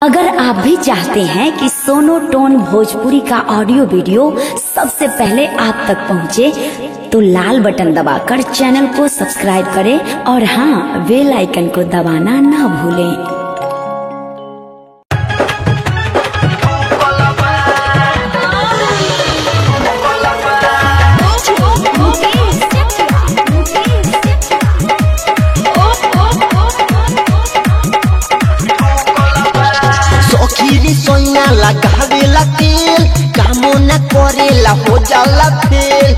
अगर आप भी चाहते हैं कि सोनो टोन भोजपुरी का ऑडियो वीडियो सबसे पहले आप तक पहुंचे, तो लाल बटन दबाकर चैनल को सब्सक्राइब करें और हाँ, बेल आइकन को दबाना ना भूलें। सोना लगावेला तेल कामो न करेला हो जाला फेल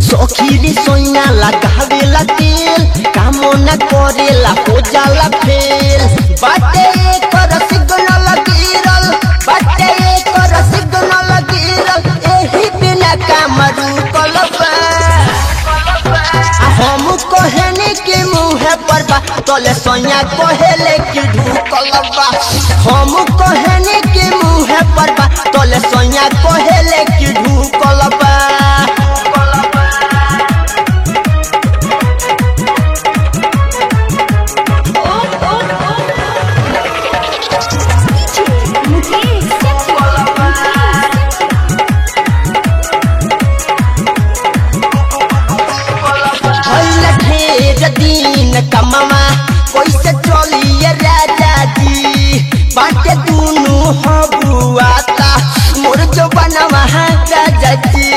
सखीरी सोना लगावेला तेल कामो न करेला हो जाला फेल बाटे कर सिग्नल गिरल बाटे कर सिग्नल गिरल एही बिना काम रुकल बा हम कहने के मुँह पर बा तोले सोया कहेले कि ढुकल बा हम कहने के मुँह पर बा तोले सोया कहेले कि ढुकल बा दिन कमावा कैसे चलिए राजा जी बाटे दुनू हबुआता मोर जो बनवा राजा जी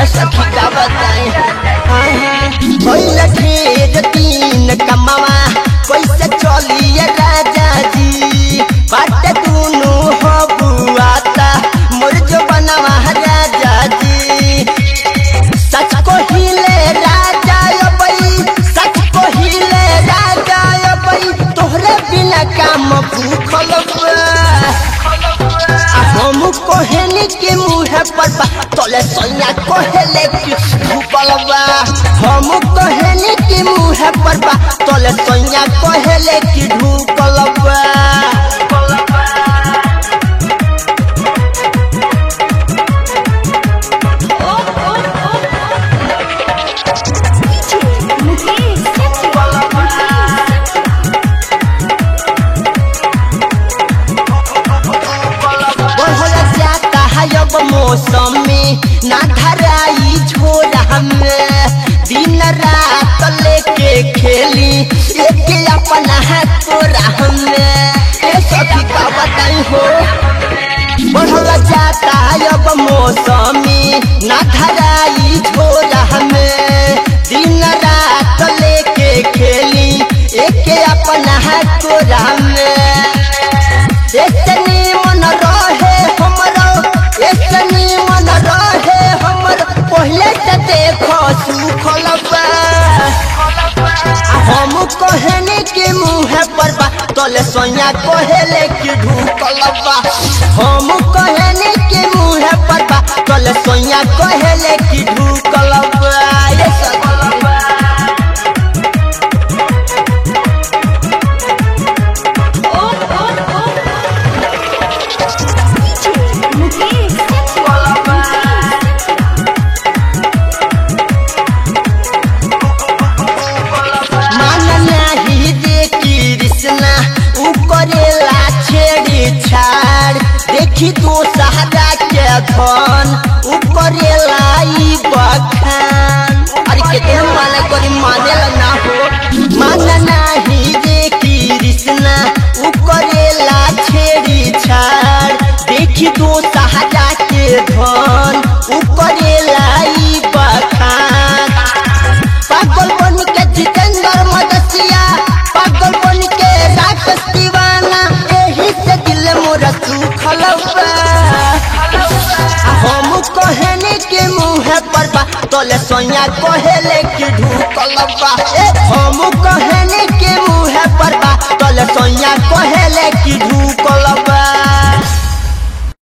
ऐसा खिला बताए ढेर दिन कमावा कैसे चलिए राजा जी बाटे दुनू हबुआता मोर जो बनवा राजा जी सच को हिले राजा काम भूखल हम कहने के मुँह पर बा तोले सोया कहेले कि ढुकल बा हम कहने के मुँह पर बा तोले सोया कहेले कि ढुकल बा मौसम में ना धराई छोरा में दिन रात लेके खेली एक अपना तोरा में सखी का बताई हो बढ़ल जाता अब मौसम में ना धराई छोरा में दिन रात लेके खेली एक अपना तोरा में इतनी मन रहे मन रहे हमर पहले से देखो सुखल बा हम कहने के मुँह पर बा तोले सोया कहेले कि ढुकल बा हम कहने के मुँह पर बा तोले सोया कहेले कि ढुकल बा देखी तो सहारा के धन ऊपरे लाई बखान अरे कितने माने कोई माने ना हो माना नहीं देखी कृष्णा ऊपरे ला छेड़ी छाड़ देखी तो सहारा के धन ऊपरे लाई बखान पागल बन के जितेंद्र मदसिया पागल बन के राकेश दीवाना यही से दिल मोरा सुखल हम कहने के मुँह पर बा तोले सोया कहेले कि ढुकल बा।